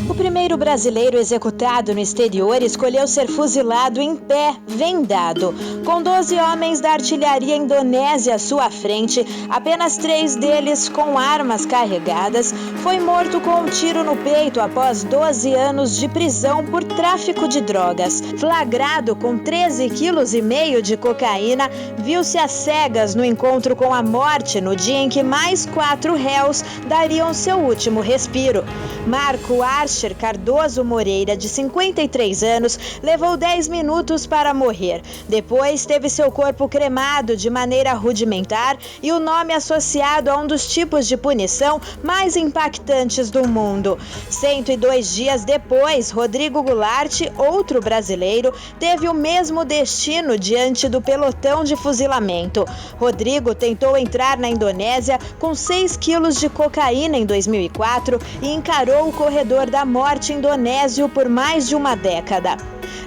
O primeiro brasileiro executado no exterior escolheu ser fuzilado em pé, vendado. Com 12 homens da artilharia indonésia à sua frente, apenas 3 deles com armas carregadas, foi morto com um tiro no peito após 12 anos de prisão por tráfico de drogas. Flagrado com 13,5 kg de cocaína, viu-se às cegas no encontro com a morte no dia em que mais 4 réus dariam seu último respiro. Marco Archer Cardoso Moreira, de 53 anos, levou 10 minutos para morrer. Depois teve seu corpo cremado de maneira rudimentar e o nome associado a um dos tipos de punição mais impactantes do mundo. 102 dias depois, Rodrigo Goulart, outro brasileiro, teve o mesmo destino diante do pelotão de fuzilamento. Rodrigo tentou entrar na Indonésia com 6 quilos de cocaína em 2004 e encarou o corredor da morte indonésio por mais de uma década.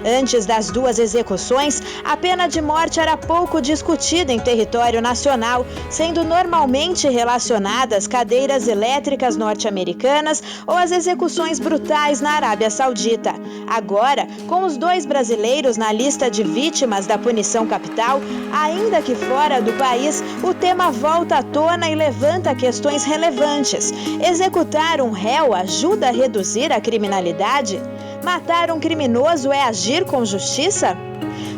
Antes das 2 execuções, a pena de morte era pouco discutida em território nacional, sendo normalmente relacionadas cadeiras elétricas norte-americanas ou as execuções brutais na Arábia Saudita. Agora, com os 2 brasileiros na lista de vítimas da punição capital, ainda que fora do país, o tema volta à tona e levanta questões relevantes. Executar um réu ajuda a reduzir a criminalidade? Matar um criminoso é agir com justiça?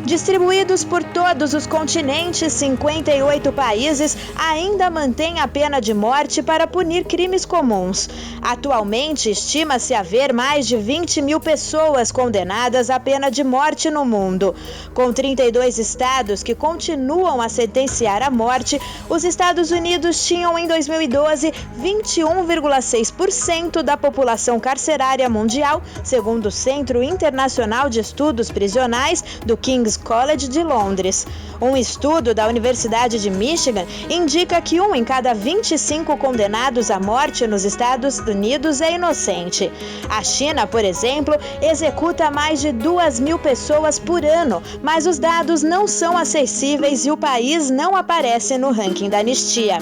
Distribuídos por todos os continentes, 58 países ainda mantêm a pena de morte para punir crimes comuns. Atualmente, estima-se haver mais de 20 mil pessoas condenadas à pena de morte no mundo. Com 32 estados que continuam a sentenciar à morte, os Estados Unidos tinham em 2012 21,6% da população carcerária mundial, segundo o Centro Internacional de Estudos Prisionais do King's College de Londres. Um estudo da Universidade de Michigan indica que 1 em cada 25 condenados à morte nos Estados Unidos é inocente. A China, por exemplo, executa mais de 2.000 pessoas por ano, mas os dados não são acessíveis e o país não aparece no ranking da anistia.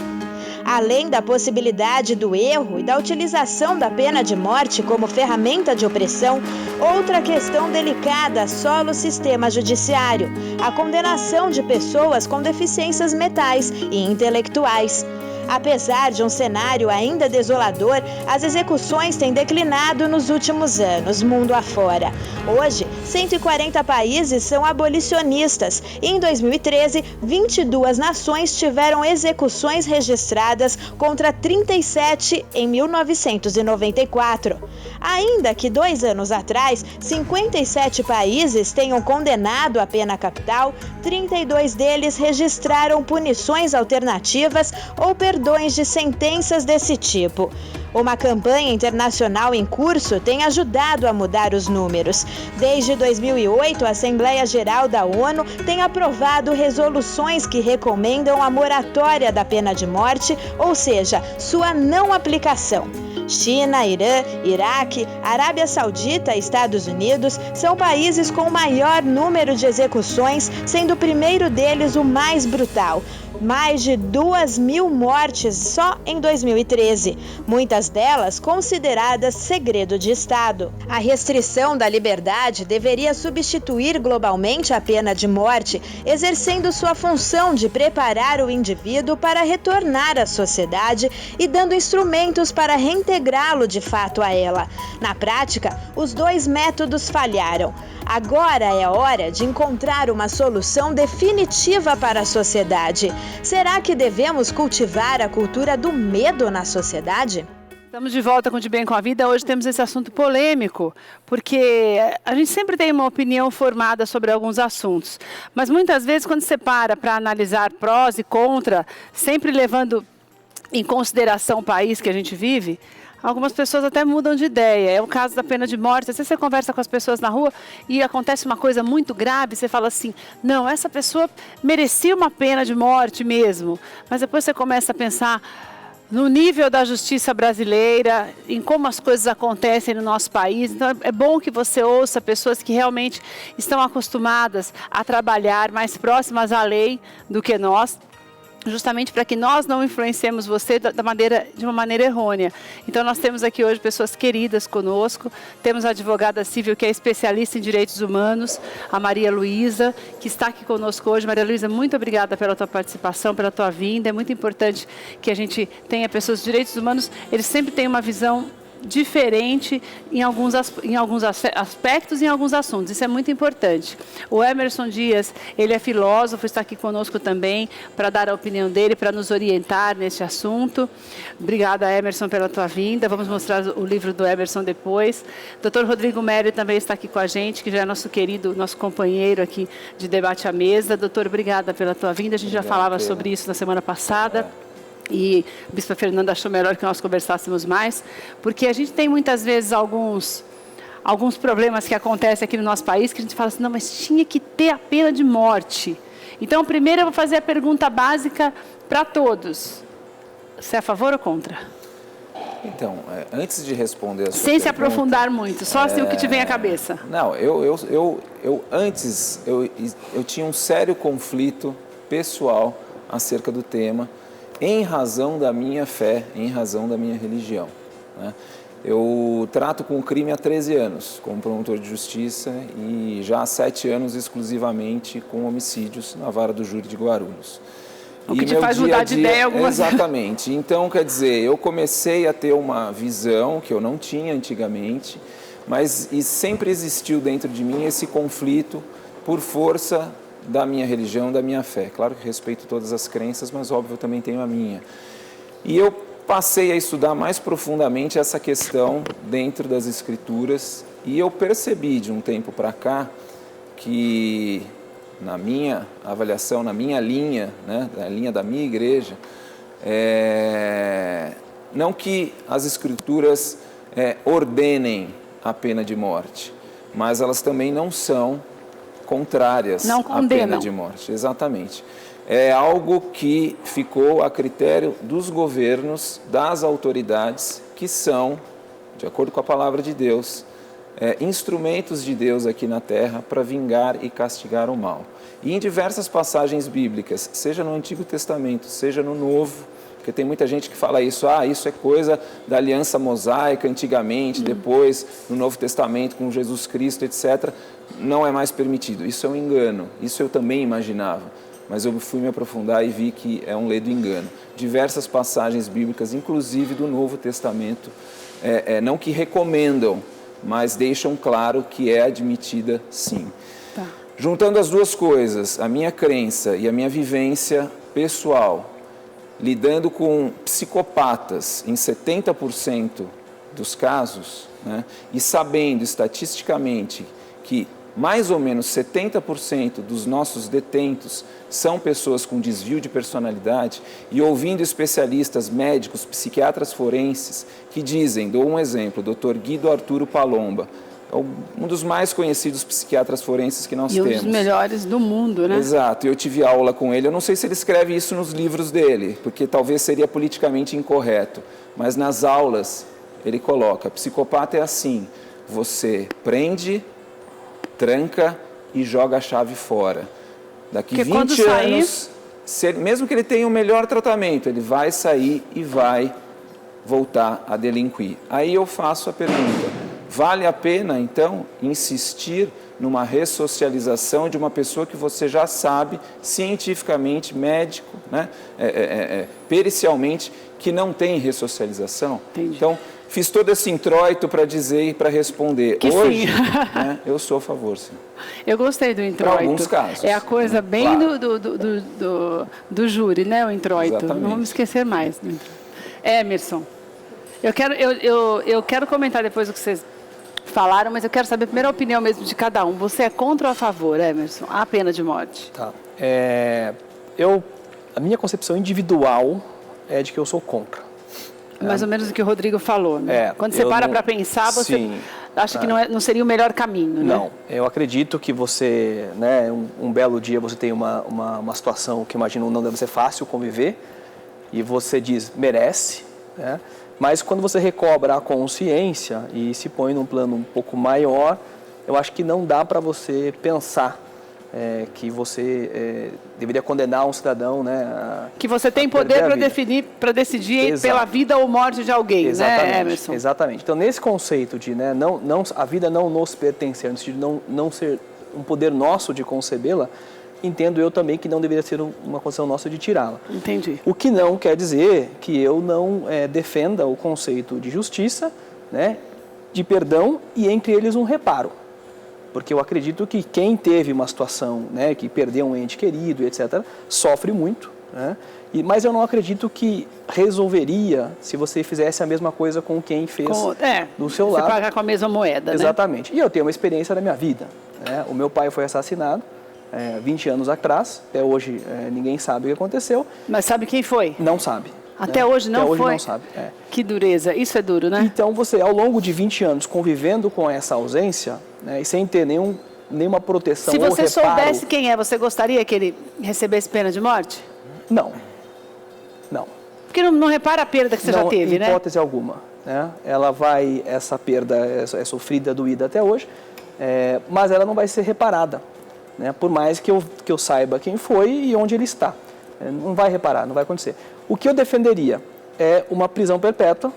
Além da possibilidade do erro e da utilização da pena de morte como ferramenta de opressão, outra questão delicada assola o sistema judiciário: a condenação de pessoas com deficiências mentais e intelectuais. Apesar de um cenário ainda desolador, as execuções têm declinado nos últimos anos, mundo afora. Hoje, 140 países são abolicionistas e, em 2013, 22 nações tiveram execuções registradas contra 37 em 1994. Ainda que 2 anos atrás, 57 países tenham condenado a pena capital, 32 deles registraram punições alternativas ou perdões de sentenças desse tipo. Uma campanha internacional em curso tem ajudado a mudar os números. Desde 2008, a Assembleia Geral da ONU tem aprovado resoluções que recomendam a moratória da pena de morte, ou seja, sua não aplicação. China, Irã, Iraque, Arábia Saudita e Estados Unidos são países com o maior número de execuções, sendo o primeiro deles o mais brutal. Mais de 2.000 mortes só em 2013, muitas delas consideradas segredo de Estado. A restrição da liberdade deveria substituir globalmente a pena de morte, exercendo sua função de preparar o indivíduo para retornar à sociedade e dando instrumentos para reintegrá-lo de fato a ela. Na prática, os 2 métodos falharam. Agora é hora de encontrar uma solução definitiva para a sociedade. Será que devemos cultivar a cultura do medo na sociedade? Estamos de volta com De Bem com a Vida. Hoje temos esse assunto polêmico, porque a gente sempre tem uma opinião formada sobre alguns assuntos. Mas muitas vezes, quando você para analisar prós e contra, sempre levando em consideração o país que a gente vive, algumas pessoas até mudam de ideia. É o caso da pena de morte. Às vezes você conversa com as pessoas na rua e acontece uma coisa muito grave, você fala assim, não, essa pessoa merecia uma pena de morte mesmo. Mas depois você começa a pensar no nível da justiça brasileira, em como as coisas acontecem no nosso país. Então é bom que você ouça pessoas que realmente estão acostumadas a trabalhar mais próximas à lei do que nós. justamente para que nós não influenciemos você de uma maneira errônea. Então, nós temos aqui hoje pessoas queridas conosco, temos a advogada civil que é especialista em direitos humanos, a Maria Luísa, que está aqui conosco hoje. Maria Luísa, muito obrigada pela tua participação, pela tua vinda. É muito importante que a gente tenha pessoas de direitos humanos, eles sempre têm uma visão diferente em alguns aspectos e em alguns assuntos. Isso é muito importante. O Emerson Dias, ele é filósofo, está aqui conosco também para dar a opinião dele, para nos orientar nesse assunto. Obrigada, Emerson, pela tua vinda. Vamos mostrar o livro do Emerson depois. Dr. Rodrigo Mério também está aqui com a gente, que já é nosso querido, nosso companheiro aqui de debate à mesa. Doutor, obrigada pela tua vinda. A gente já falava sobre isso na semana passada. E a Bispa Fernanda achou melhor que nós conversássemos mais, porque a gente tem muitas vezes alguns problemas que acontecem aqui no nosso país, que a gente fala assim, não, mas tinha que ter a pena de morte. Então, primeiro eu vou fazer a pergunta básica para todos. Você é a favor ou contra? Então, antes de responder a sua Sem pergunta, se aprofundar muito, só assim o que te vem à cabeça. Não, antes eu tinha um sério conflito pessoal acerca do tema, em razão da minha fé, em razão da minha religião, né? Eu trato com o crime há 13 anos, como promotor de justiça, e já há 7 anos exclusivamente com homicídios na vara do júri de Guarulhos. O que te faz mudar de ideia algumas vezes. Exatamente. Então, quer dizer, eu comecei a ter uma visão que eu não tinha antigamente, mas sempre existiu dentro de mim esse conflito por força da minha religião, da minha fé. Claro que respeito todas as crenças, mas óbvio eu também tenho a minha. E eu passei a estudar mais profundamente essa questão dentro das Escrituras e eu percebi de um tempo para cá que, na minha avaliação, na minha linha, né, na linha da minha igreja, não que as Escrituras ordenem a pena de morte, mas elas também não são contrárias à pena de morte. Exatamente. É algo que ficou a critério dos governos, das autoridades, que são, de acordo com a palavra de Deus, instrumentos de Deus aqui na terra para vingar e castigar o mal. E em diversas passagens bíblicas, seja no Antigo Testamento, seja no Novo, porque tem muita gente que fala isso, isso é coisa da aliança mosaica antigamente, depois no Novo Testamento com Jesus Cristo, etc. Não é mais permitido. Isso é um engano. Isso eu também imaginava, mas eu fui me aprofundar e vi que é um ledo engano. Diversas passagens bíblicas, inclusive do Novo Testamento, não que recomendam, mas deixam claro que é admitida sim. Tá. Juntando as duas coisas, a minha crença e a minha vivência pessoal, lidando com psicopatas em 70% dos casos, né, e sabendo estatisticamente que mais ou menos 70% dos nossos detentos são pessoas com desvio de personalidade, e ouvindo especialistas, médicos, psiquiatras forenses que dizem, dou um exemplo, Dr. Guido Arturo Palomba, um dos mais conhecidos psiquiatras forenses que nós temos. E um dos melhores do mundo, né? Exato, eu tive aula com ele, eu não sei se ele escreve isso nos livros dele, porque talvez seria politicamente incorreto, mas nas aulas ele coloca, psicopata é assim, você prende, tranca e joga a chave fora. Daqui 20 anos, mesmo que ele tenha o melhor tratamento, ele vai sair e vai voltar a delinquir. Aí eu faço a pergunta, vale a pena, então, insistir numa ressocialização de uma pessoa que você já sabe, cientificamente, médico, né, pericialmente, que não tem ressocialização? Entendi. Então, fiz todo esse introito para dizer e para responder. Que hoje, né, eu sou a favor, sim. Eu gostei do introito. Para alguns casos. É a coisa bem claro. do júri, né, o introito. Exatamente. Não vamos esquecer mais. Emerson, eu quero comentar depois o que vocês falaram, mas eu quero saber primeiro a opinião mesmo de cada um. Você é contra ou a favor, Emerson, a pena de morte? Tá. A minha concepção individual é de que eu sou contra. Mais ou menos o que o Rodrigo falou, né? Quando você para pensar, você acha que não seria o melhor caminho, né? Não, eu acredito que você, né, um belo dia você tem uma situação que imagino não deve ser fácil conviver, e você diz, merece, né? Mas quando você recobra a consciência e se põe num plano um pouco maior, eu acho que não dá para você pensar que você deveria condenar um cidadão, né? Que você tem poder para decidir Exato. Pela vida ou morte de alguém, exatamente, né, Emerson? Exatamente. Então, nesse conceito de a vida não nos pertencer, no sentido de não ser um poder nosso de concebê-la, entendo eu também que não deveria ser uma condição nossa de tirá-la. Entendi. O que não quer dizer que eu não defenda o conceito de justiça, né, de perdão e, entre eles, um reparo. Porque eu acredito que quem teve uma situação, né, que perdeu um ente querido, etc., sofre muito, né? Mas eu não acredito que resolveria se você fizesse a mesma coisa com quem fez do seu lado. Você pagar com a mesma moeda, Exatamente. Né? E eu tenho uma experiência da minha vida. Né? O meu pai foi assassinado 20 anos atrás. Até hoje ninguém sabe o que aconteceu. Mas sabe quem foi? Não sabe. Até hoje não foi? Até hoje não sabe. Que dureza. Isso é duro, né? Então, você, ao longo de 20 anos convivendo com essa ausência, né, e sem ter nenhuma proteção ou reparo... Se você soubesse quem é, você gostaria que ele recebesse pena de morte? Não. Não. Porque não repara a perda que você já teve, né? Em hipótese alguma. Né? Essa perda é sofrida, doída até hoje, mas ela não vai ser reparada. Né? Por mais que eu saiba quem foi e onde ele está. Não vai reparar, não vai acontecer. O que eu defenderia é uma prisão perpétua,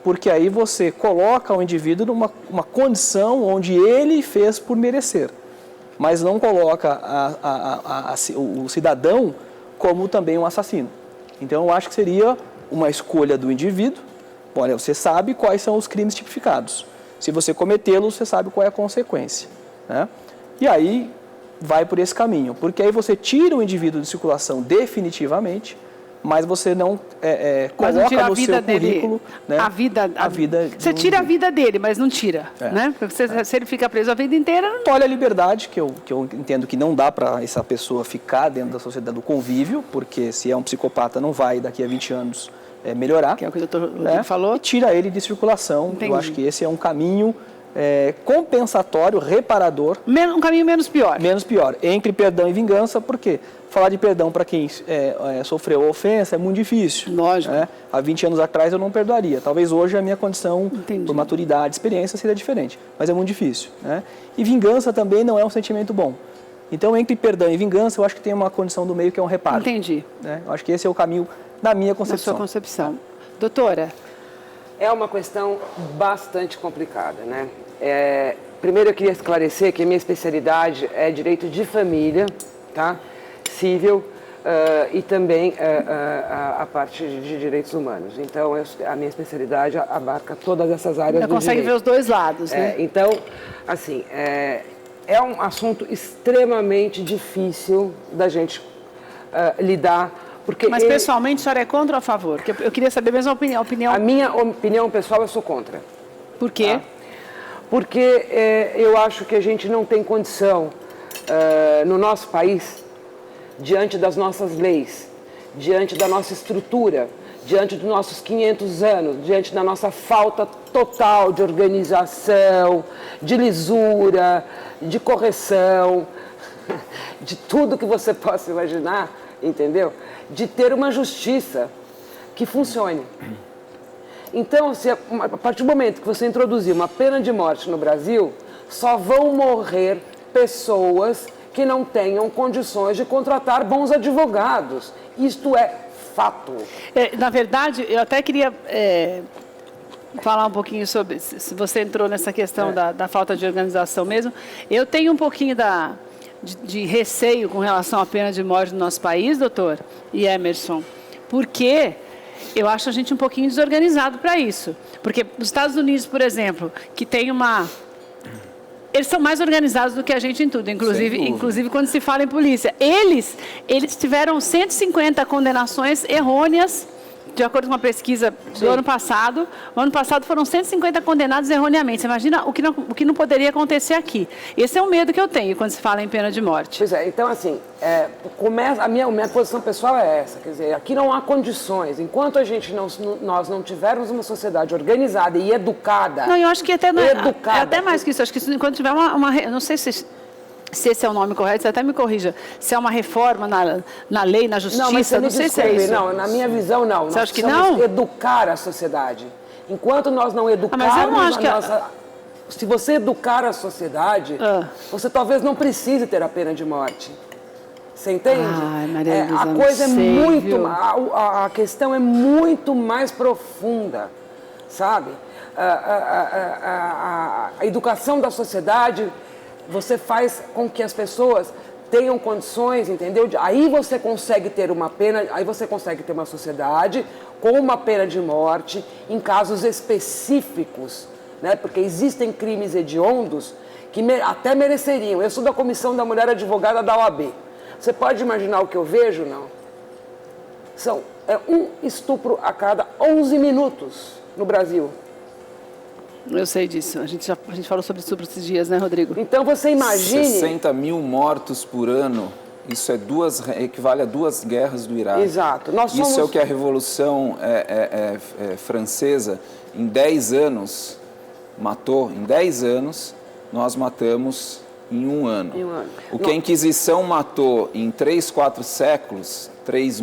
porque aí você coloca o indivíduo numa condição onde ele fez por merecer, mas não coloca o cidadão como também um assassino. Então, eu acho que seria uma escolha do indivíduo. Olha, você sabe quais são os crimes tipificados. Se você cometê-los, você sabe qual é a consequência. Né? E aí vai por esse caminho, porque aí você tira o indivíduo de circulação definitivamente, mas você não coloca no seu currículo, né, a vida. Você tira a vida dele, mas não tira, né? Porque se ele fica preso a vida inteira... Olha a liberdade, que eu entendo que não dá para essa pessoa ficar dentro da sociedade do convívio, porque se é um psicopata não vai daqui a 20 anos melhorar. Que é o que o doutor Rodrigo falou. E tira ele de circulação. Entendi. Eu acho que esse é um caminho compensatório, reparador. Um caminho menos pior. Menos pior. Entre perdão e vingança, porque falar de perdão para quem sofreu ofensa é muito difícil. Lógico. Né? Há 20 anos atrás eu não perdoaria. Talvez hoje a minha condição, por maturidade, experiência, seria diferente. Mas é muito difícil. Né? E vingança também não é um sentimento bom. Então, entre perdão e vingança, eu acho que tem uma condição do meio que é um reparo. Entendi. Né? Eu acho que esse é o caminho da minha concepção. Da sua concepção. Doutora? É uma questão bastante complicada, né? Primeiro eu queria esclarecer que a minha especialidade é direito de família, tá? Civil e também a parte de direitos humanos. Então, a minha especialidade abarca todas essas áreas do direito. Consegue ver os dois lados, né? Então, assim, é um assunto extremamente difícil da gente lidar. Mas pessoalmente, a senhora é contra ou a favor? Eu queria saber mesmo a opinião. A minha opinião pessoal, eu sou contra. Por quê? Tá? Porque eu acho que a gente não tem condição, no nosso país, diante das nossas leis, diante da nossa estrutura, diante dos nossos 500 anos, diante da nossa falta total de organização, de lisura, de correção, de tudo que você possa imaginar, entendeu? De ter uma justiça que funcione. Então, a partir do momento que você introduzir uma pena de morte no Brasil, só vão morrer pessoas que não tenham condições de contratar bons advogados. Isto é fato. Na verdade, eu até queria falar um pouquinho sobre, se você entrou nessa questão da falta de organização mesmo. Eu tenho um pouquinho de receio com relação à pena de morte no nosso país, doutor e Emerson, porque eu acho a gente um pouquinho desorganizado para isso. Porque os Estados Unidos, por exemplo, que tem eles são mais organizados do que a gente em tudo, inclusive quando se fala em polícia. Eles tiveram 150 condenações errôneas, de acordo com uma pesquisa do ano passado. No ano passado foram 150 condenados erroneamente. Você imagina o que não poderia acontecer aqui. Esse é o medo que eu tenho quando se fala em pena de morte. Pois é, então assim, a minha posição pessoal é essa. Quer dizer, aqui não há condições. Enquanto nós não tivermos uma sociedade organizada e educada... Não, eu acho que até mais que isso. Acho que enquanto tiver não sei se esse é o nome correto, você até me corrija, se é uma reforma na lei, na justiça, não sei se é isso. Não, na minha visão, não. Você acha que não? Educar a sociedade. Enquanto nós não educarmos mas eu não acho se você educar a sociedade, você talvez não precise ter a pena de morte. Você entende? Ai, Maria Luísa, a coisa não sei, é muito, viu? a questão é muito mais profunda, sabe? A educação da sociedade, você faz com que as pessoas tenham condições, entendeu? Aí você consegue ter uma pena, aí você consegue ter uma sociedade com uma pena de morte em casos específicos, né? Porque existem crimes hediondos que até mereceriam. Eu sou da Comissão da Mulher Advogada da OAB. Você pode imaginar o que eu vejo, não? É um estupro a cada 11 minutos no Brasil. Eu sei disso. A gente falou sobre estupro esses dias, né, Rodrigo? Então você imagine... 60 mil mortos por ano, isso equivale a 2 guerras do Iraque. Exato. Isso é o que a Revolução Francesa, em 10 anos, matou. Em 10 anos, nós matamos em um ano. O que a Inquisição matou em 3, 4 séculos... 4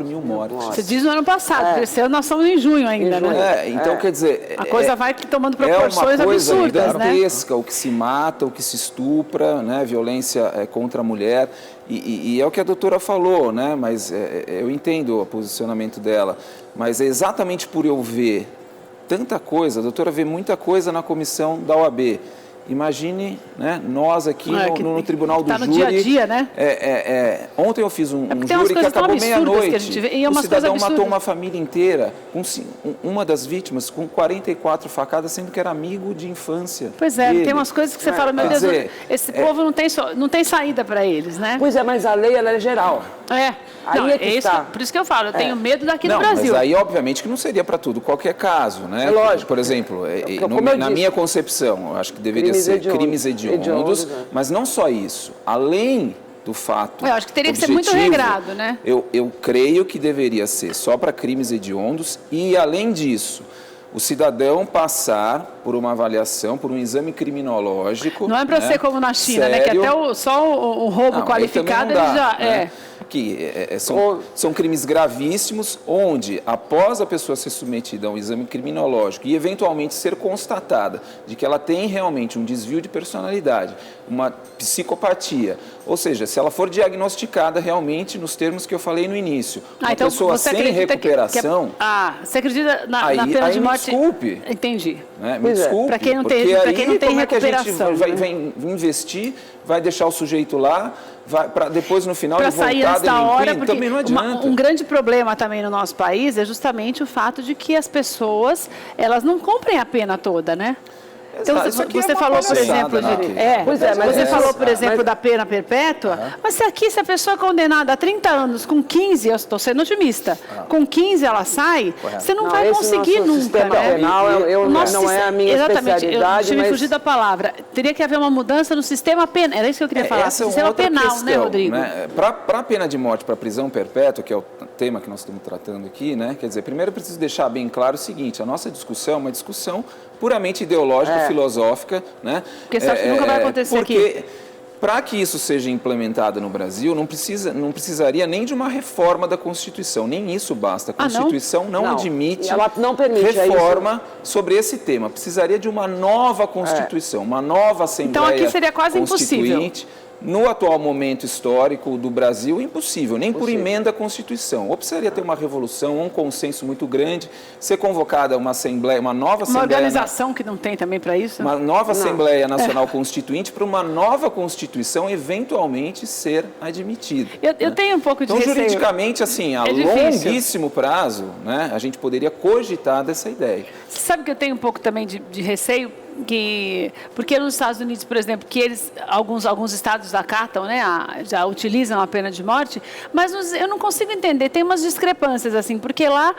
mil mortes. Você diz no ano passado, porque esse ano nós estamos em junho ainda, né? Então, quer dizer... A coisa vai tomando proporções absurdas, né? É uma coisa gigantesca, o que se mata, o que se estupra, né? Violência contra a mulher. E é o que a doutora falou, né? Mas eu entendo o posicionamento dela. Mas é exatamente por eu ver tanta coisa, a doutora vê muita coisa na comissão da OAB. Imagine, né, nós aqui no Tribunal do Júri. No dia a dia, né? Ontem eu fiz um júri que acabou meia-noite. O cidadão matou uma família inteira, uma das vítimas com 44 facadas, sendo que era amigo de infância. Pois é, tem umas coisas que você fala, meu Deus, esse povo não tem saída para eles, né? Pois é, mas a lei ela é geral. Por isso que eu falo, eu tenho medo daqui do Brasil. Mas aí, obviamente, que não seria para tudo, qualquer caso, né? É lógico. Por exemplo, na minha concepção, eu acho que deveria ser crimes hediondos, mas não só isso. Além do fato eu acho que teria que ser muito regrado, né? Eu creio que deveria ser só para crimes hediondos e, além disso, o cidadão passar por uma avaliação, por um exame criminológico. Não é para ser como na China, sério, né? Que até só o roubo qualificado ele já né? Que são crimes gravíssimos, onde, após a pessoa ser submetida a um exame criminológico e eventualmente ser constatada de que ela tem realmente um desvio de personalidade, uma psicopatia, ou seja, se ela for diagnosticada realmente nos termos que eu falei no início, uma então pessoa sem recuperação... você acredita na pena de morte? Me desculpe. Entendi. Né? Me desculpe. Para quem não tem recuperação. Que a gente vai investir, vai deixar o sujeito lá, para depois no final ele voltar delinquente, também não adianta. Um grande problema também no nosso país é justamente o fato de que as pessoas, elas não cumprem a pena toda, né? Então, você falou, por exemplo, você falou, por exemplo, da pena perpétua, mas se a pessoa é condenada a 30 anos, com 15, eu estou sendo otimista, com 15 ela sai, você não vai conseguir nunca, né? Penal, não é a minha especialidade, eu me fugir da palavra. Teria que haver uma mudança no sistema penal, era isso que eu queria falar, sistema penal, questão, né, Rodrigo? Né? Para a pena de morte, para a prisão perpétua, que é o tema que nós estamos tratando aqui, né? Quer dizer, primeiro eu preciso deixar bem claro o seguinte, a nossa discussão é uma discussão puramente ideológica, filosófica, né? Porque você acha que nunca vai acontecer aqui. Para que isso seja implementado no Brasil, não precisaria nem de uma reforma da Constituição, nem isso basta. A Constituição não admite ela não permite reforma sobre esse tema. Precisaria de uma nova Constituição, uma nova Assembleia Então aqui seria quase impossível. No atual momento histórico do Brasil, impossível, nem por emenda à Constituição. Ou precisaria ter uma revolução, um consenso muito grande, ser convocada uma Assembleia, uma nova Assembleia... Uma organização que não tem também para isso? Uma nova Assembleia Nacional Constituinte para uma nova Constituição eventualmente ser admitida. Eu tenho um pouco de receio. Então, juridicamente, assim, a longuíssimo prazo, né, a gente poderia cogitar dessa ideia. Você sabe que eu tenho um pouco também de receio? Porque nos Estados Unidos, por exemplo, que alguns estados acatam, né, já utilizam a pena de morte, mas eu não consigo entender, tem umas discrepâncias, assim, porque lá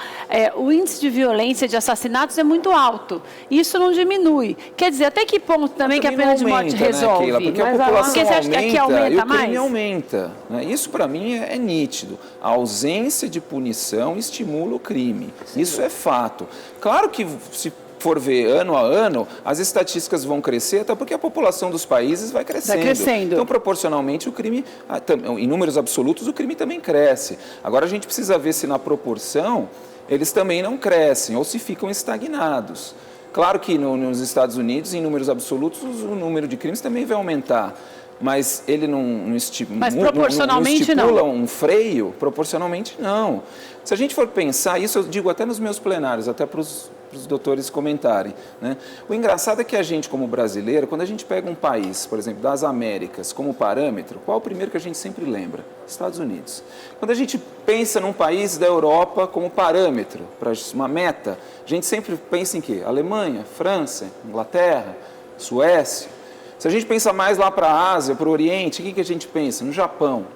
o índice de violência, de assassinatos é muito alto, e isso não diminui. Quer dizer, até que ponto também que a pena de morte resolve? Né, Keila? Porque a população você acha que aqui aumenta e o crime mais? aumenta. Né? Isso, para mim, é nítido. A ausência de punição estimula o crime. Isso é fato. Claro que se for ver ano a ano, as estatísticas vão crescer, até porque a população dos países vai crescendo. Então, proporcionalmente, o crime, em números absolutos, o crime também cresce. Agora, a gente precisa ver se na proporção eles também não crescem ou se ficam estagnados. Claro que nos Estados Unidos, em números absolutos, o número de crimes também vai aumentar. Mas ele não estipula um freio? Proporcionalmente, não. Se a gente for pensar, isso eu digo até nos meus plenários, até para os doutores comentarem, né? O engraçado é que a gente, como brasileiro, quando a gente pega um país, por exemplo, das Américas, como parâmetro, qual é o primeiro que a gente sempre lembra? Estados Unidos. Quando a gente pensa num país da Europa como parâmetro, para uma meta, a gente sempre pensa em quê? Alemanha, França, Inglaterra, Suécia. Se a gente pensa mais lá para a Ásia, para o Oriente, o que a gente pensa? No Japão.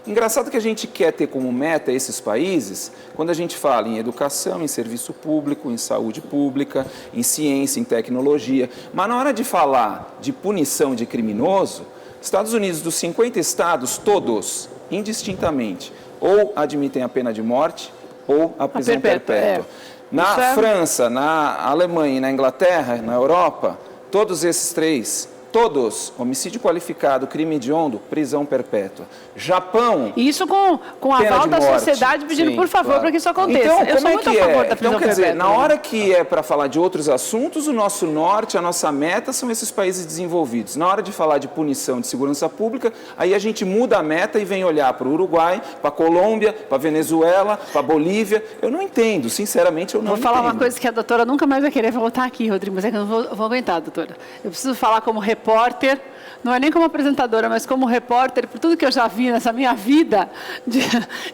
Engraçado que a gente quer ter como meta esses países quando a gente fala em educação, em serviço público, em saúde pública, em ciência, em tecnologia. Mas na hora de falar de punição de criminoso, Estados Unidos, dos 50 estados, todos, indistintamente, ou admitem a pena de morte ou a prisão perpétua. Na França, na Alemanha e na Inglaterra, na Europa, todos esses três... Todos, homicídio qualificado, crime hediondo, prisão perpétua. Japão... Isso com a aval da sociedade pedindo, por favor, para que isso aconteça. Então, eu sou muito a favor da prisão perpétua. Quer dizer, na hora que é para falar de outros assuntos, o nosso norte, a nossa meta são esses países desenvolvidos. Na hora de falar de punição de segurança pública, aí a gente muda a meta e vem olhar para o Uruguai, para a Colômbia, para a Venezuela, para a Bolívia. Eu não entendo, sinceramente, eu não entendo. Vou falar uma coisa que a doutora nunca mais vai querer voltar aqui, Rodrigo, mas é que eu não vou aguentar, doutora. Eu preciso falar como repórter, não é nem como apresentadora, mas como repórter, por tudo que eu já vi nessa minha vida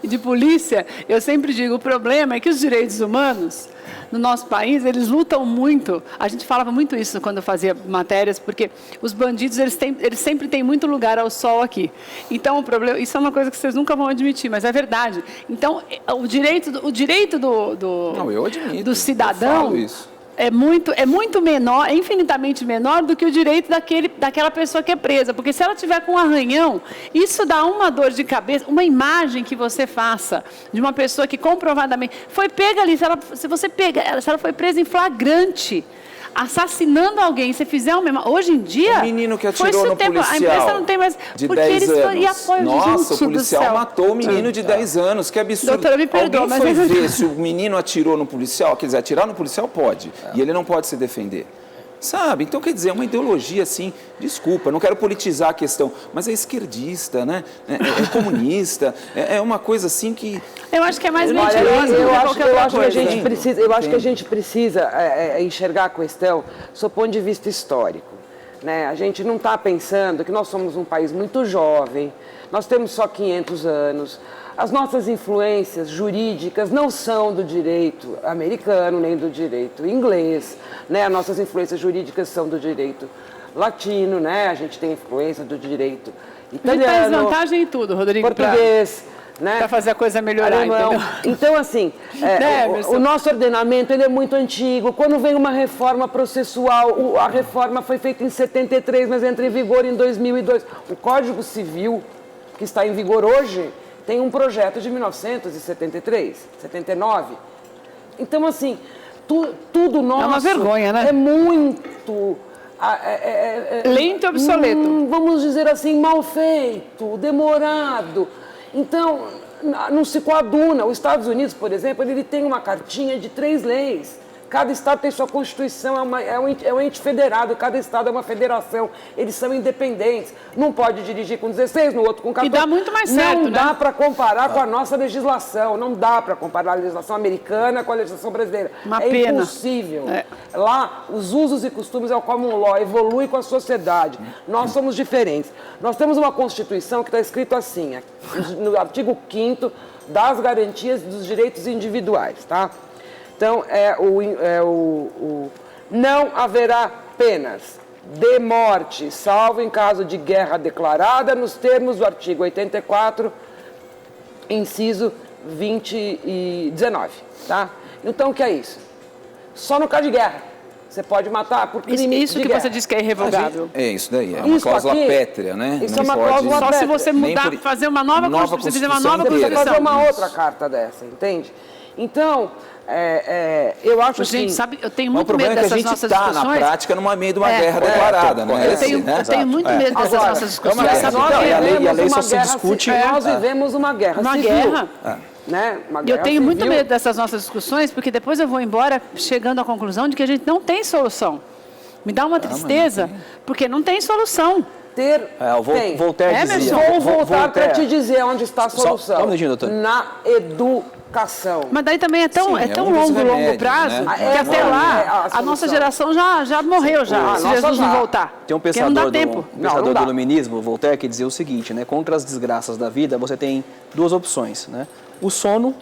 de polícia, eu sempre digo, o problema é que os direitos humanos, no nosso país, eles lutam muito. A gente falava muito isso quando eu fazia matérias, porque os bandidos, eles sempre têm muito lugar ao sol aqui. Então, o problema, isso é uma coisa que vocês nunca vão admitir, mas é verdade. Então, o direito do cidadão... Eu falo isso. É muito menor, é infinitamente menor do que o direito daquela pessoa que é presa. Porque se ela tiver com um arranhão, isso dá uma dor de cabeça, uma imagem que você faça de uma pessoa que comprovadamente foi pega ali, se ela foi presa em flagrante, assassinando alguém, se fizer um mesmo... Hoje em dia... O menino que atirou no policial a imprensa não tem mais... de 10 anos. Nossa, o policial matou o menino de 10 anos. Que absurdo. Doutora, me perdoa, alguém foi ver se o menino atirou no policial? Quer dizer, atirar no policial pode. E ele não pode se defender. Sabe? Então, quer dizer, é uma ideologia assim, desculpa, não quero politizar a questão, mas é esquerdista, né? É comunista, é uma coisa assim que... Eu acho que é mais mentirosa. Eu acho que a gente precisa enxergar a questão do ponto de vista histórico. Né? A gente não está pensando que nós somos um país muito jovem, nós temos só 500 anos, as nossas influências jurídicas não são do direito americano nem do direito inglês, né? As nossas influências jurídicas são do direito latino, né? A gente tem influência do direito italiano, a gente faz vantagem em tudo, Rodrigo, português, né? Para fazer a coisa melhorar, entendeu? Então, assim, o nosso ordenamento ele é muito antigo. Quando vem uma reforma processual, a reforma foi feita em 73, mas entra em vigor em 2002. O Código Civil, que está em vigor hoje, tem um projeto de 1973, 79. Então, assim, tudo nosso... É uma vergonha, né? É muito... lento e obsoleto. Vamos dizer assim, mal feito, demorado. Então, não se coaduna. Os Estados Unidos, por exemplo, ele tem uma cartinha de 3 leis. Cada estado tem sua constituição, é um ente federado, cada estado é uma federação, eles são independentes. Não pode dirigir com 16, no outro com 14. E dá muito mais certo, Não dá para comparar com a nossa legislação, não dá para comparar a legislação americana com a legislação brasileira. Uma pena. Impossível. Lá, os usos e costumes é o common law, evolui com a sociedade. Nós somos diferentes. Nós temos uma Constituição que está escrito assim, no artigo 5º, das garantias dos direitos individuais, tá? Então, não haverá penas de morte, salvo em caso de guerra declarada, nos termos do artigo 84, inciso 20 e 19. Tá? Então, o que é isso? Só no caso de guerra. Você pode matar por crime de guerra. Isso que você disse que é irrevogável. É isso daí, é uma cláusula pétrea, né? Isso é uma cláusula pétrea. Só se você mudar, fazer uma nova Constituição, fazer uma nova Constituição. Você precisa fazer uma outra carta dessa, entende? Então... eu acho que... Gente, sabe, eu tenho muito medo dessas nossas discussões. O problema é que a gente está, na prática, no meio de uma guerra declarada, né? Eu tenho muito medo dessas nossas discussões. E a lei só se discute... Nós vivemos uma guerra civil. né, uma E guerra eu tenho muito civil. medo dessas nossas discussões, porque depois eu vou embora chegando à conclusão de que a gente não tem solução. Me dá uma tristeza, porque não tem solução. Tem. Voltaire dizia. Vou voltar para Voltaire. te dizer onde está a solução. Só um minutinho, doutor. Na educação. Mas daí também é tão, Sim, é um longo remédios, prazo, né? que até lá a nossa geração já morreu, se Jesus não voltar. Tem um Porque não dá pensador, tempo. do iluminismo, Voltaire, que dizia o seguinte, né? Contra as desgraças da vida, você tem duas opções, né? O sono,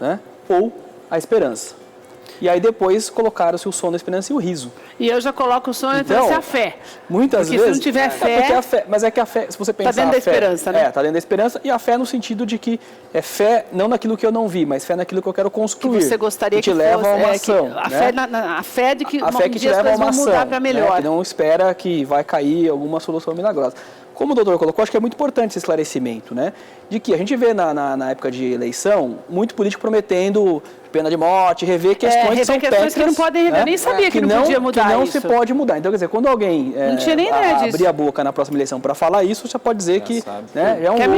né? Ou a esperança. E aí depois colocaram-se o sono, a esperança e o riso. E eu já coloco o sonho entre a fé. Muitas porque vezes... se não tiver fé... porque a fé... Mas é que a fé, se você pensar... Está dentro da esperança, né? Está dentro da esperança. E a fé no sentido de que é fé não naquilo que eu não vi, mas fé naquilo que eu quero construir. Que você gostaria que te leva a uma ação. A fé de que a fé que te leva a uma ação, mudar para melhor. Né? Que não espera que vai cair alguma solução milagrosa. Como o doutor colocou, acho que é muito importante esse esclarecimento, né? De que a gente vê na época de eleição, muito político prometendo pena de morte, rever questões que são técnicas, que não podem rever. né? Eu nem sabia que não podia mudar que não isso. se pode mudar. Então, quer dizer, quando alguém não tinha nem ideia disso. abrir a boca na próxima eleição para falar isso, você pode dizer que é um que é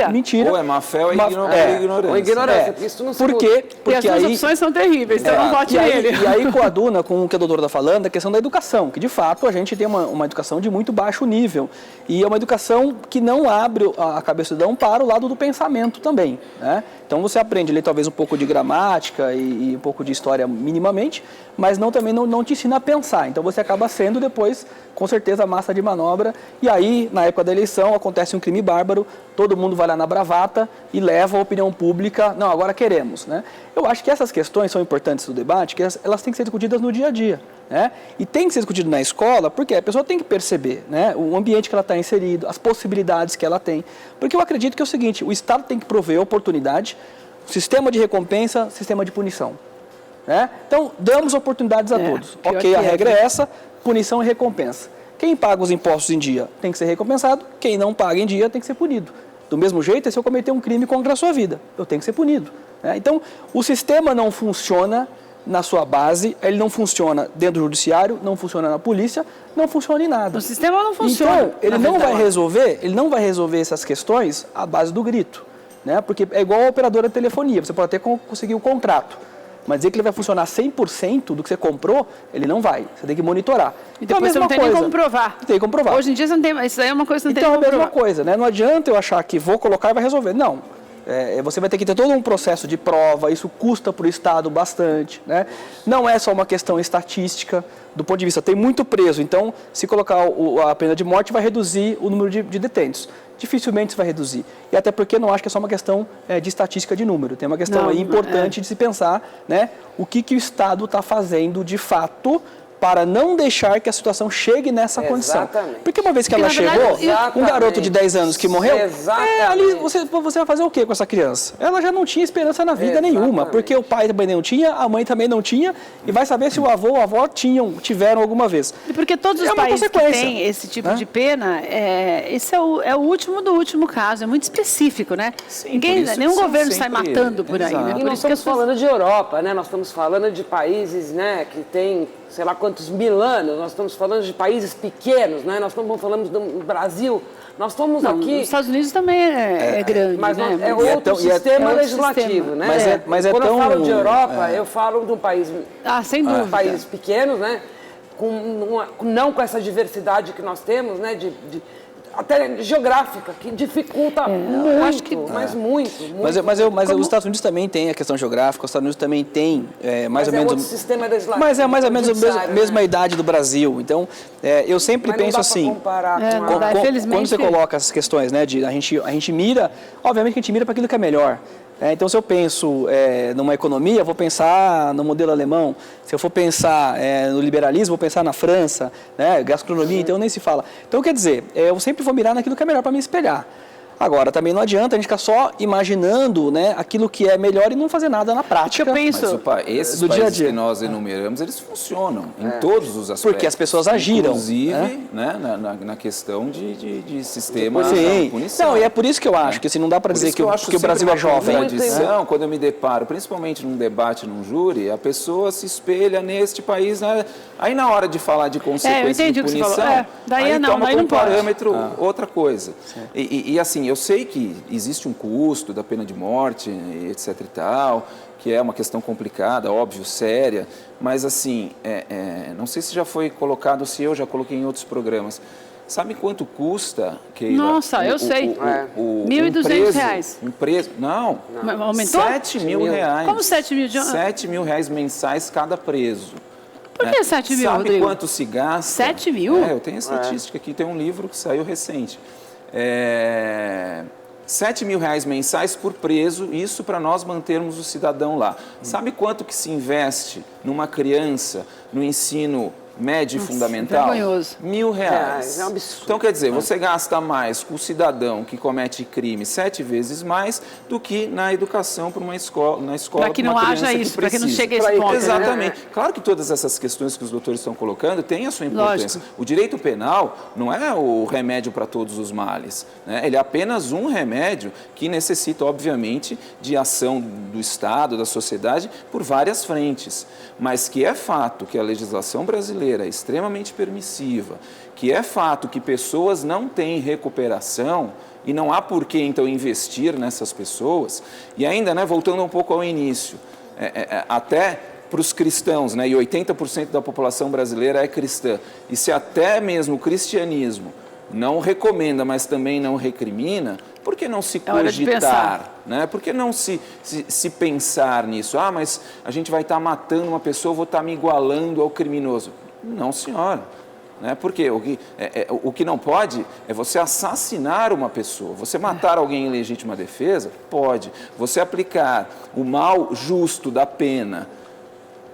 mentira. Ou é má fé ou é ignorância. Ou ignorância, isso não se muda. Porque as duas opções são terríveis, então não vote nele. E aí coaduna com o que a doutora está falando, a questão da educação, que de fato a gente tem uma educação de muito baixo nível. E é uma educação que não abre a cabeça do cidadão para o lado do pensamento também, né? Então você aprende ali talvez um pouco de gramática e um pouco de história minimamente, mas também não te ensina a pensar. Então você acaba sendo depois, com certeza, massa de manobra. E aí, na época da eleição, acontece um crime bárbaro, todo mundo vai lá na bravata e leva a opinião pública, não, agora queremos, né? Eu acho que essas questões são importantes do debate, que elas têm que ser discutidas no dia a dia, né? E tem que ser discutido na escola, porque a pessoa tem que perceber, né, o ambiente que ela está inserido, as possibilidades que ela tem. Porque eu acredito que é o seguinte, o Estado tem que prover oportunidade, sistema de recompensa, sistema de punição, né? Então, damos oportunidades a todos. Ok, a regra é essa, punição e recompensa. Quem paga os impostos em dia tem que ser recompensado, quem não paga em dia tem que ser punido. Do mesmo jeito, se eu cometer um crime contra a sua vida, eu tenho que ser punido, né? Então, o sistema não funciona na sua base, ele não funciona dentro do judiciário, não funciona na polícia, não funciona em nada. O sistema não funciona. Então, ele não vai resolver essas questões à base do grito, né? Porque é igual a operadora de telefonia, você pode até conseguir um contrato, mas dizer que ele vai funcionar 100% do que você comprou, ele não vai. Você tem que monitorar. E depois você não tem nem como provar. Tem como provar. Hoje em dia você não tem, isso aí é uma coisa que não tem como como provar. Então é a mesma provar. coisa, né? Não adianta eu achar que vou colocar e vai resolver. Não. Você vai ter que ter todo um processo de prova, isso custa para o Estado bastante, né? Não é só uma questão estatística, do ponto de vista, tem muito preso, então se colocar a pena de morte vai reduzir o número de detentos. Dificilmente isso vai reduzir. E até porque não acho que é só uma questão de estatística de número, tem uma questão aí importante de se pensar, né, o que o Estado está fazendo de fato para não deixar que a situação chegue nessa condição. Porque uma vez que ela chegou, um garoto de 10 anos que morreu, ali você vai fazer o quê com essa criança? Ela já não tinha esperança na vida nenhuma, porque o pai também não tinha, a mãe também não tinha, e vai saber se o avô ou a avó tiveram alguma vez. E porque todos os países que têm esse tipo de pena, esse é o último do último caso, é muito específico, né? Nenhum governo sai matando por aí, né? E nós estamos falando de Europa, né? Nós estamos falando de países, né, que têm sei lá quantos mil anos, nós estamos falando de países pequenos, né? Nós estamos falando do Brasil, nós estamos aqui... Os Estados Unidos também é grande, mas né? É outro sistema legislativo, né? Quando eu falo de Europa, eu falo de um país... sem dúvida. Países pequenos, né? Não com essa diversidade que nós temos, né? Até geográfica, que dificulta muito, mas muito. Mas os Estados Unidos também tem a questão geográfica, os Estados Unidos também tem mais ou menos... outro sistema legislativo. Mas é mais ou menos a mesma idade do Brasil. Então, eu sempre penso assim, quando você coloca essas questões, né, a gente mira, obviamente que a gente mira para aquilo que é melhor. Então, se eu penso numa economia, eu vou pensar no modelo alemão. Se eu for pensar no liberalismo, vou pensar na França, né, gastronomia, então nem se fala. Então, quer dizer, eu sempre vou mirar naquilo que é melhor para me espelhar. Agora, também não adianta a gente ficar só imaginando, né, aquilo que é melhor e não fazer nada na prática. Eu penso, esses do países dia a dia que nós enumeramos, eles funcionam em todos os aspectos. Porque as pessoas agiram. Inclusive, né, na questão de sistema de punição. Não, e é por isso que eu acho que assim, não dá para dizer que o Brasil é jovem. Quando eu me deparo, principalmente num debate, num júri, a pessoa se espelha neste país, né? Aí na hora de falar de consequências de punição, daí aí não, toma daí como não pode. parâmetro outra coisa. E assim, assim, eu sei que existe um custo da pena de morte, etc e tal, que é uma questão complicada, óbvio, séria, mas assim, não sei se já foi colocado, se eu já coloquei em outros programas. Sabe quanto custa, Keila? Nossa, eu sei. R$1.200. Um preso? Não. Aumentou? R$7.000. Como 7 mil? R$7.000 mensais cada preso. Por que 7 mil, Sabe Rodrigo? quanto se gasta? 7 mil? Eu tenho a estatística aqui, tem um livro que saiu recente. R$7.000 mensais por preso, isso para nós mantermos o cidadão lá. Sabe quanto que se investe numa criança no ensino médio e fundamental? Vergonhoso. R$1.000. É um absurdo. Então, quer dizer, você gasta mais com o cidadão que comete crime 7 vezes mais do que na educação para uma escola, na escola para que não haja isso, para que não chegue a esse ponto. Exatamente. Claro que todas essas questões que os doutores estão colocando têm a sua importância. Lógico. O direito penal não é o remédio para todos os males, né? Ele é apenas um remédio que necessita, obviamente, de ação do Estado, da sociedade, por várias frentes. Mas que é fato que a legislação brasileira é extremamente permissiva, que é fato que pessoas não têm recuperação e não há por que, então, investir nessas pessoas. E ainda, né, voltando um pouco ao início, até para os cristãos, né, e 80% da população brasileira é cristã, e se até mesmo o cristianismo não recomenda, mas também não recrimina, por que não se cogitar? Né? Por que não se pensar nisso? Ah, mas a gente vai estar matando uma pessoa, eu vou estar me igualando ao criminoso. Não, senhora. Né? Porque o que não pode é você assassinar uma pessoa. Você matar alguém em legítima defesa? Pode. Você aplicar o mal justo da pena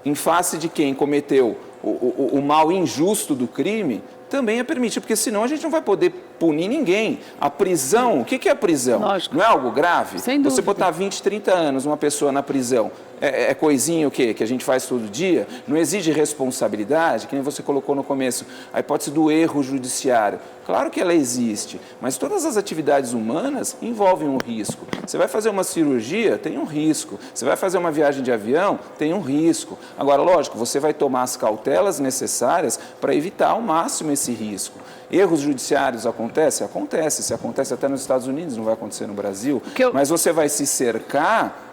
em face de quem cometeu o mal injusto do crime, também é permitido, porque senão a gente não vai poder punir ninguém. A prisão, o que é a prisão? Lógico. Não é algo grave? Sem dúvida. Você botar 20, 30 anos uma pessoa na prisão, é coisinha o quê? Que a gente faz todo dia? Não exige responsabilidade, que nem você colocou no começo, a hipótese do erro judiciário. Claro que ela existe, mas todas as atividades humanas envolvem um risco. Você vai fazer uma cirurgia, tem um risco. Você vai fazer uma viagem de avião, tem um risco. Agora, lógico, você vai tomar as cautelas necessárias para evitar ao máximo esse risco. Erros judiciários acontecem? Acontece. Se acontece até nos Estados Unidos, não vai acontecer no Brasil. Mas você vai se cercar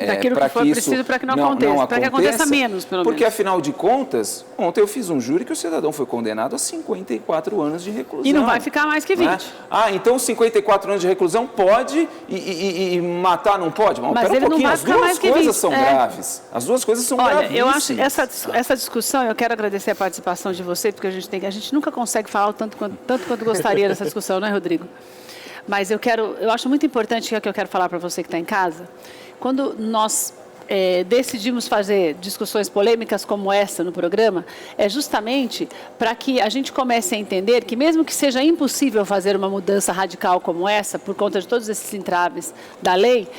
daquilo que for preciso para que não aconteça, para que aconteça menos, pelo menos. Porque, afinal de contas, ontem eu fiz um júri que o cidadão foi condenado a 54 anos de reclusão. E não vai ficar mais que 20. Né? Ah, então 54 anos de reclusão pode e matar não pode? Mas ele não vai ficar mais que 20. As duas coisas são graves. As duas coisas são gravíssimas. Eu acho essa discussão, eu quero agradecer a participação de você, porque a gente nunca consegue falar tanto quanto gostaria dessa discussão, né, Rodrigo? Mas eu acho muito importante que eu quero falar para você que está em casa. Quando nós decidimos fazer discussões polêmicas como essa no programa, é justamente para que a gente comece a entender que mesmo que seja impossível fazer uma mudança radical como essa, por conta de todos esses entraves da lei,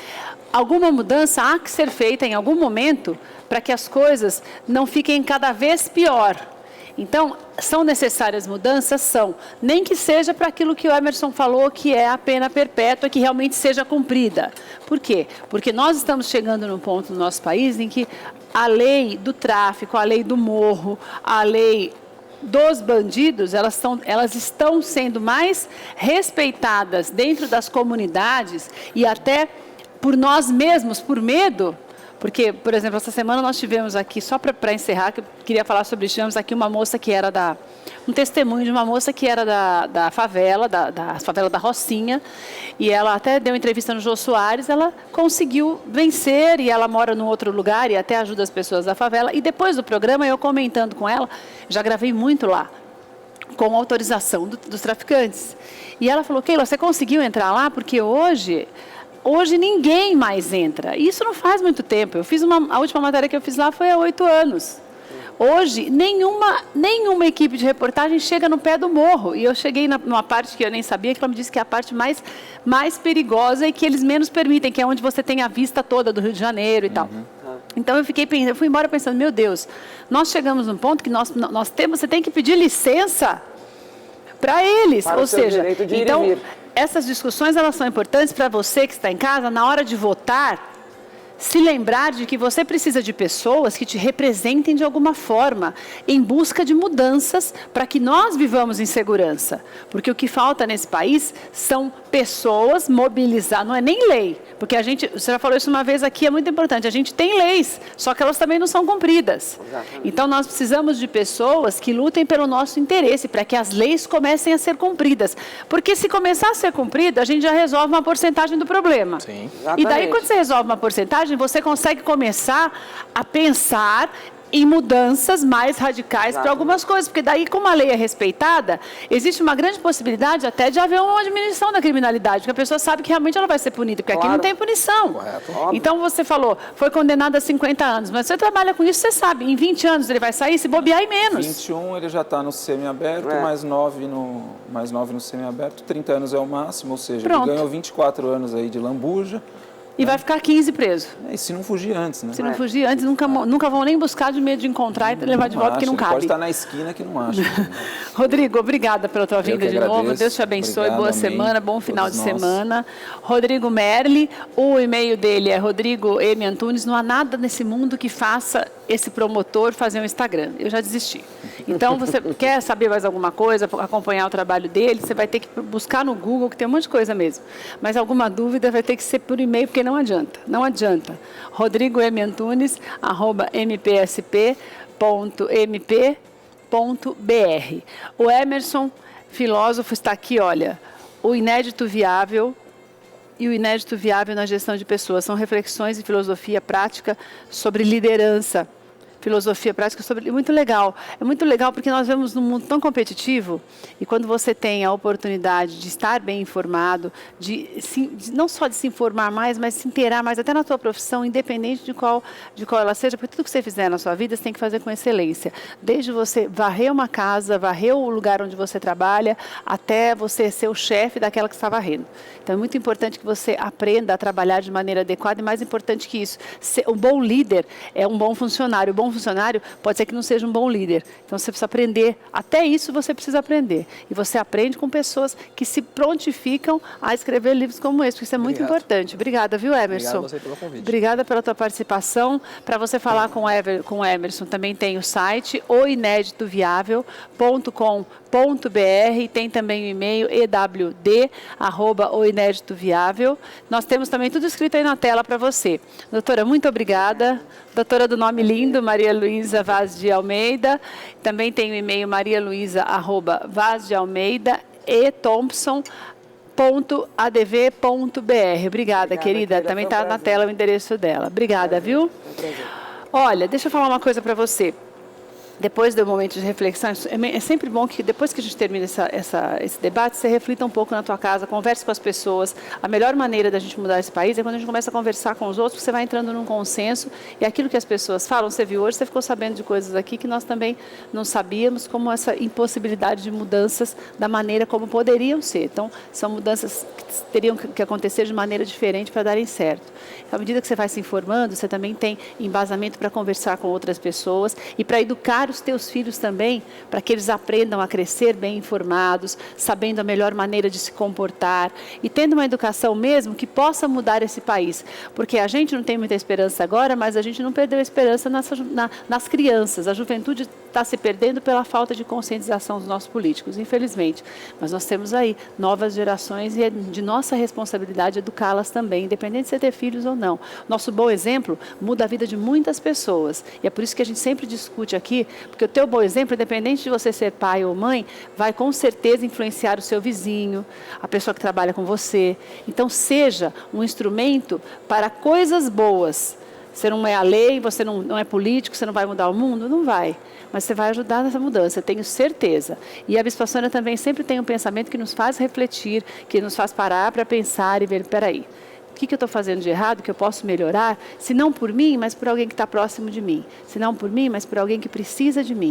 alguma mudança há que ser feita em algum momento para que as coisas não fiquem cada vez pior. Então, são necessárias mudanças? São. Nem que seja para aquilo que o Emerson falou, que é a pena perpétua, que realmente seja cumprida. Por quê? Porque nós estamos chegando num ponto no nosso país em que a lei do tráfico, a lei do morro, a lei dos bandidos, elas estão sendo mais respeitadas dentro das comunidades e até por nós mesmos, por medo. Porque, por exemplo, essa semana nós tivemos aqui, só para encerrar, que eu queria falar sobre isso, tivemos aqui uma moça que era um testemunho de uma moça que era da favela, da favela da Rocinha, e ela até deu entrevista no Jô Soares, ela conseguiu vencer, e ela mora num outro lugar, e até ajuda as pessoas da favela, e depois do programa, eu comentando com ela, já gravei muito lá, com autorização dos traficantes. E ela falou, Keila, você conseguiu entrar lá? Porque hoje ninguém mais entra. Isso não faz muito tempo. A última matéria que eu fiz lá foi há 8 anos. Hoje, nenhuma equipe de reportagem chega no pé do morro. E eu cheguei numa parte que eu nem sabia, que ela me disse que é a parte mais perigosa e que eles menos permitem, que é onde você tem a vista toda do Rio de Janeiro e tal. Então eu fui embora pensando, meu Deus, nós chegamos num ponto que você tem que pedir licença para eles. Para ou seja, então essas discussões elas são importantes para você que está em casa, na hora de votar, se lembrar de que você precisa de pessoas que te representem de alguma forma, em busca de mudanças para que nós vivamos em segurança. Porque o que falta nesse país são pessoas mobilizadas, não é nem lei, porque você já falou isso uma vez aqui, é muito importante, a gente tem leis, só que elas também não são cumpridas. Exatamente. Então nós precisamos de pessoas que lutem pelo nosso interesse, para que as leis comecem a ser cumpridas. Porque se começar a ser cumprida, a gente já resolve uma porcentagem do problema. Sim. E daí, quando você resolve uma porcentagem, você consegue começar a pensar em mudanças mais radicais para algumas coisas, porque daí, como a lei é respeitada, existe uma grande possibilidade até de haver uma diminuição da criminalidade, porque a pessoa sabe que realmente ela vai ser punida, porque aqui não tem punição. Correto. Então, você falou, foi condenado a 50 anos, mas você trabalha com isso, você sabe, em 20 anos ele vai sair, se bobear, e menos. 21 ele já está no semiaberto, mais 9 no semiaberto, 30 anos é o máximo, ou seja, ele ganhou 24 anos aí de lambuja. E vai ficar 15 preso. E se não fugir antes, né? Se não fugir antes, nunca vão nem buscar de medo de encontrar e levar de volta, porque não cabe. Pode estar na esquina que não acha. Rodrigo, obrigada pela tua vinda de novo. Deus te abençoe. Obrigado, boa semana, bom final de semana. Rodrigo Merli, o e-mail dele é Rodrigo M. Antunes. Não há nada nesse mundo que faça esse promotor fazer um Instagram. Eu já desisti. Então, você quer saber mais alguma coisa, acompanhar o trabalho dele, você vai ter que buscar no Google, que tem um monte de coisa mesmo. Mas alguma dúvida vai ter que ser por e-mail, porque não adianta. Não adianta. Rodrigo M. Antunes, @mpsp.mp.br. O Emerson, filósofo, está aqui, olha, o inédito viável e o inédito viável na gestão de pessoas. São reflexões e filosofia prática sobre liderança. Filosofia prática sobre... Muito legal. É muito legal porque nós vivemos num mundo tão competitivo e quando você tem a oportunidade de estar bem informado, não só de se informar mais, mas se inteirar mais até na tua profissão, independente de qual ela seja, porque tudo que você fizer na sua vida você tem que fazer com excelência. Desde você varrer uma casa, varrer o lugar onde você trabalha, até você ser o chefe daquela que está varrendo. Então é muito importante que você aprenda a trabalhar de maneira adequada e mais importante que isso, um bom líder é um bom funcionário. O bom funcionário pode ser que não seja um bom líder. Então você precisa aprender, até isso você precisa aprender. E você aprende com pessoas que se prontificam a escrever livros como esse, porque isso é muito importante. Obrigada, viu, Emerson? Obrigado a você pelo convite. Obrigada pela tua participação. Para você falar com o Emerson, também tem o site oineditoviável.com.br e tem também o e-mail ewd@oineditoviável. Nós temos também tudo escrito aí na tela para você. Doutora, muito obrigada. Doutora do nome lindo, Maria Luísa Vaz de Almeida. Também tem o e-mail marialuisa@vazdealmeida e thompson.adv.br. Obrigada, querida. Também está na tela o endereço dela. Obrigada, viu? Olha, deixa eu falar uma coisa para você. Depois do momento de reflexão, é sempre bom que depois que a gente termina esse debate, você reflita um pouco na tua casa, converse com as pessoas. A melhor maneira da gente mudar esse país é quando a gente começa a conversar com os outros, você vai entrando num consenso e aquilo que as pessoas falam, você viu hoje, você ficou sabendo de coisas aqui que nós também não sabíamos, como essa impossibilidade de mudanças da maneira como poderiam ser. Então, são mudanças que teriam que acontecer de maneira diferente para darem certo. À medida que você vai se informando, você também tem embasamento para conversar com outras pessoas e para educar os teus filhos também, para que eles aprendam a crescer bem informados, sabendo a melhor maneira de se comportar e tendo uma educação mesmo que possa mudar esse país. Porque a gente não tem muita esperança agora, mas a gente não perdeu a esperança nas crianças. A juventude está se perdendo pela falta de conscientização dos nossos políticos, infelizmente. Mas nós temos aí novas gerações e é de nossa responsabilidade educá-las também, independente de você ter filhos ou não. Nosso bom exemplo muda a vida de muitas pessoas. E é por isso que a gente sempre discute aqui, porque o teu bom exemplo, independente de você ser pai ou mãe, vai com certeza influenciar o seu vizinho, a pessoa que trabalha com você. Então, seja um instrumento para coisas boas. Você não é a lei, você não é político, você não vai mudar o mundo? Não vai. Mas você vai ajudar nessa mudança, eu tenho certeza. E a Bispa Sônia também sempre tem um pensamento que nos faz refletir, que nos faz parar para pensar e ver, peraí, o que eu estou fazendo de errado, que eu posso melhorar, se não por mim, mas por alguém que está próximo de mim. Se não por mim, mas por alguém que precisa de mim.